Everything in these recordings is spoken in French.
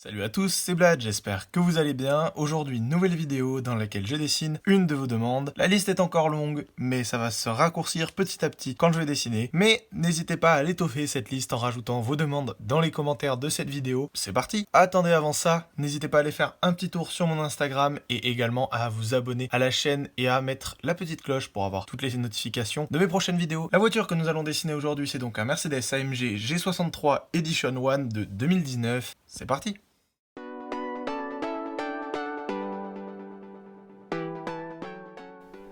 Salut à tous, c'est Blad, j'espère que vous allez bien. Aujourd'hui, nouvelle vidéo dans laquelle je dessine une de vos demandes. La liste est encore longue, mais ça va se raccourcir petit à petit quand je vais dessiner. Mais n'hésitez pas à l'étoffer cette liste en rajoutant vos demandes dans les commentaires de cette vidéo. C'est parti! Attendez, avant ça, n'hésitez pas à aller faire un petit tour sur mon Instagram et également à vous abonner à la chaîne et à mettre la petite cloche pour avoir toutes les notifications de mes prochaines vidéos. La voiture que nous allons dessiner aujourd'hui, c'est donc un Mercedes AMG G63 Edition 1 de 2019. C'est parti!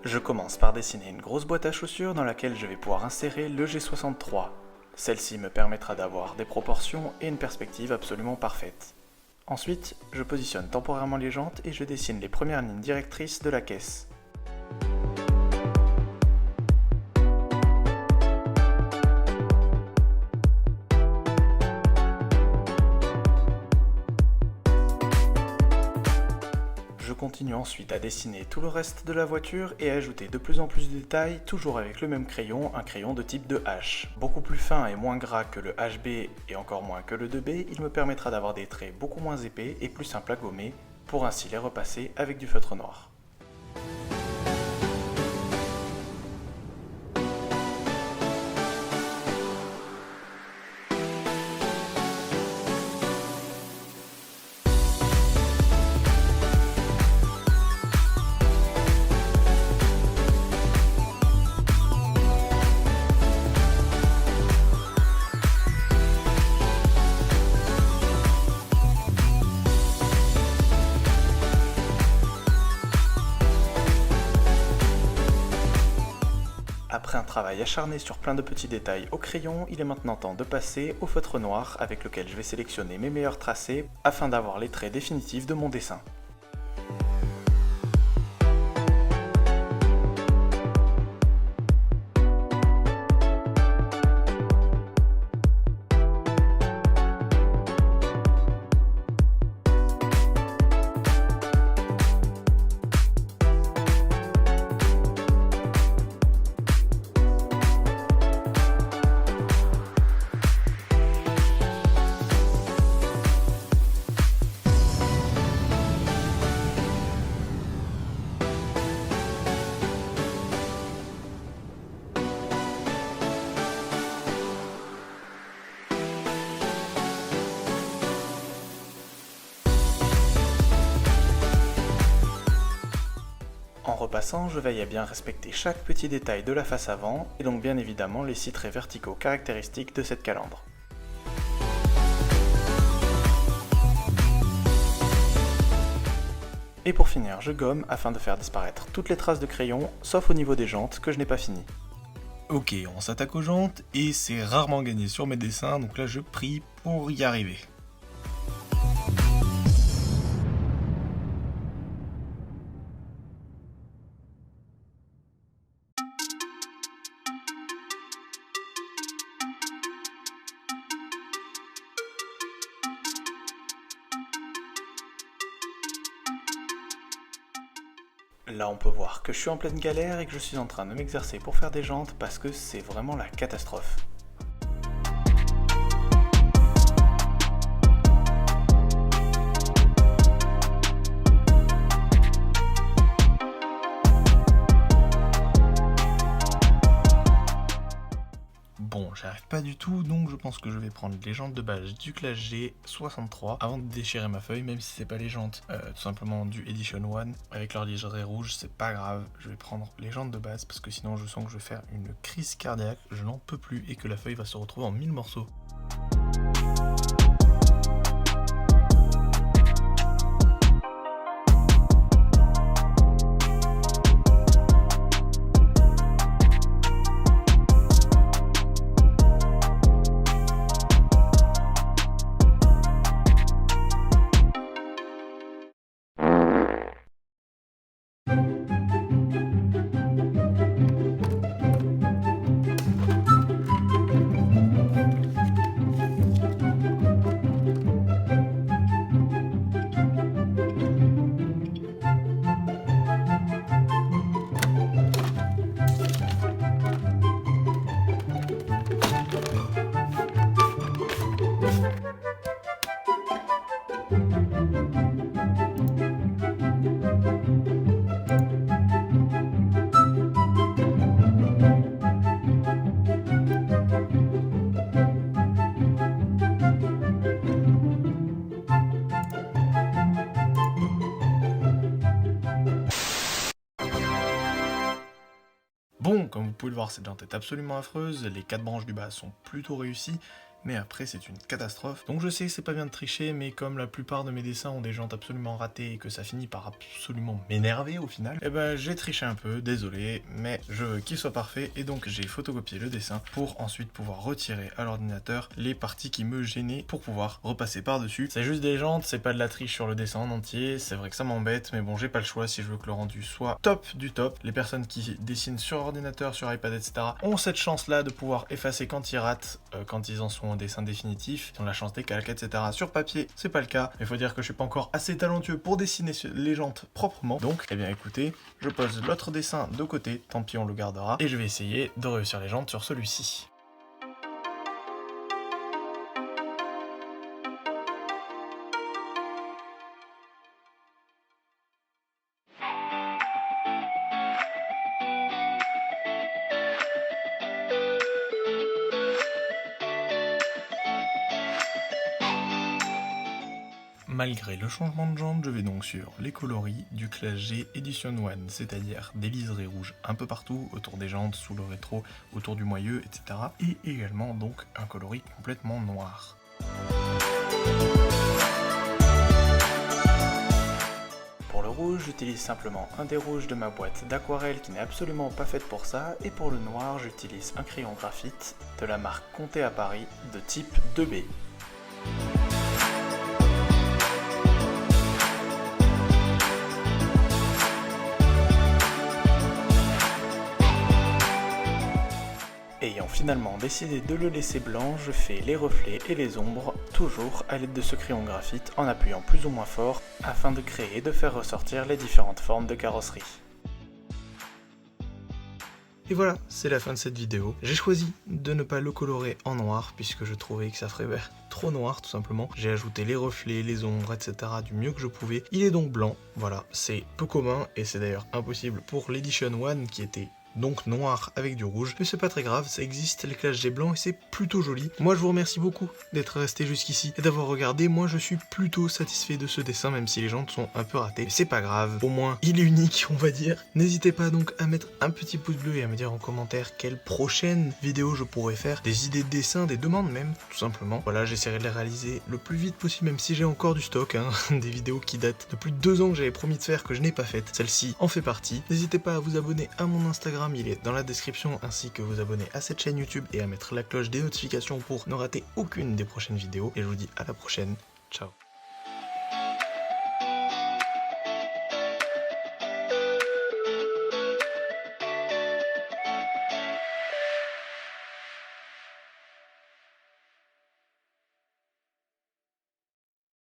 Je commence par dessiner une grosse boîte à chaussures dans laquelle je vais pouvoir insérer le G63. Celle-ci me permettra d'avoir des proportions et une perspective absolument parfaite. Ensuite, je positionne temporairement les jantes et je dessine les premières lignes directrices de la caisse. Je continue ensuite à dessiner tout le reste de la voiture et à ajouter de plus en plus de détails, toujours avec le même crayon, un crayon de type 2H. Beaucoup plus fin et moins gras que le HB et encore moins que le 2B, il me permettra d'avoir des traits beaucoup moins épais et plus simples à gommer, pour ainsi les repasser avec du feutre noir. Après un travail acharné sur plein de petits détails au crayon, il est maintenant temps de passer au feutre noir avec lequel je vais sélectionner mes meilleurs tracés afin d'avoir les traits définitifs de mon dessin. En repassant, je veille à bien respecter chaque petit détail de la face avant, et donc bien évidemment les 6 traits verticaux caractéristiques de cette calandre. Et pour finir, je gomme afin de faire disparaître toutes les traces de crayon, sauf au niveau des jantes que je n'ai pas fini. Ok, on s'attaque aux jantes, et c'est rarement gagné sur mes dessins, donc là je prie pour y arriver. Là on peut voir que je suis en pleine galère et que je suis en train de m'exercer pour faire des jantes parce que c'est vraiment la catastrophe. Bon, j'arrive pas du tout, donc je pense que je vais prendre les jantes de base du Clash G63 avant de déchirer ma feuille, même si c'est pas les jantes tout simplement du Edition 1 avec leur liseré rouge, c'est pas grave, je vais prendre les jantes de base parce que sinon je sens que je vais faire une crise cardiaque, je n'en peux plus et que la feuille va se retrouver en 1000 morceaux. Bon, comme vous pouvez le voir, cette jante est absolument affreuse, les 4 branches du bas sont plutôt réussies, mais après c'est une catastrophe. Donc je sais que c'est pas bien de tricher, mais comme la plupart de mes dessins ont des jantes absolument ratées et que ça finit par absolument m'énerver au final, eh ben j'ai triché un peu, désolé, mais je veux qu'il soit parfait et donc j'ai photocopié le dessin pour ensuite pouvoir retirer à l'ordinateur les parties qui me gênaient pour pouvoir repasser par-dessus. C'est juste des jantes, c'est pas de la triche sur le dessin en entier, c'est vrai que ça m'embête, mais bon j'ai pas le choix si je veux que le rendu soit top du top. Les personnes qui dessinent sur ordinateur, sur iPad, etc. ont cette chance là de pouvoir effacer quand ils ratent, quand ils en sont un dessin définitif, ils ont la chance des calques, etc. Sur papier, c'est pas le cas, mais faut dire que je suis pas encore assez talentueux pour dessiner les jantes proprement. Donc, eh bien écoutez, je pose l'autre dessin de côté, tant pis on le gardera, et je vais essayer de réussir les jantes sur celui-ci. Malgré le changement de jante, je vais donc sur les coloris du classe G Edition 1, c'est-à-dire des liserés rouges un peu partout, autour des jantes, sous le rétro, autour du moyeu, etc. Et également donc un coloris complètement noir. Pour le rouge, j'utilise simplement un des rouges de ma boîte d'aquarelle qui n'est absolument pas faite pour ça, et pour le noir, j'utilise un crayon graphite de la marque Conté à Paris de type 2B. Ayant finalement décidé de le laisser blanc, je fais les reflets et les ombres, toujours à l'aide de ce crayon graphite, en appuyant plus ou moins fort, afin de créer et de faire ressortir les différentes formes de carrosserie. Et voilà, c'est la fin de cette vidéo. J'ai choisi de ne pas le colorer en noir, puisque je trouvais que ça ferait trop noir tout simplement. J'ai ajouté les reflets, les ombres, etc. du mieux que je pouvais. Il est donc blanc, voilà, c'est peu commun, et c'est d'ailleurs impossible pour l'Edition 1 qui était donc noir avec du rouge, mais c'est pas très grave, ça existe les classes G blancs et c'est plutôt joli. Moi je vous remercie beaucoup d'être resté jusqu'ici et d'avoir regardé. Moi je suis plutôt satisfait de ce dessin, même si les jantes sont un peu ratées, mais c'est pas grave, au moins il est unique on va dire. N'hésitez pas donc à mettre un petit pouce bleu et à me dire en commentaire quelle prochaine vidéo je pourrais faire, des idées de dessin, des demandes même, tout simplement. Voilà, j'essaierai de les réaliser le plus vite possible, même si j'ai encore du stock, hein, des vidéos qui datent de plus de 2 ans que j'avais promis de faire que je n'ai pas faites. Celle-ci en fait partie. N'hésitez pas à vous abonner à mon Instagram, il est dans la description, ainsi que vous abonner à cette chaîne YouTube et à mettre la cloche des notifications pour ne rater aucune des prochaines vidéos. Et je vous dis à la prochaine, ciao.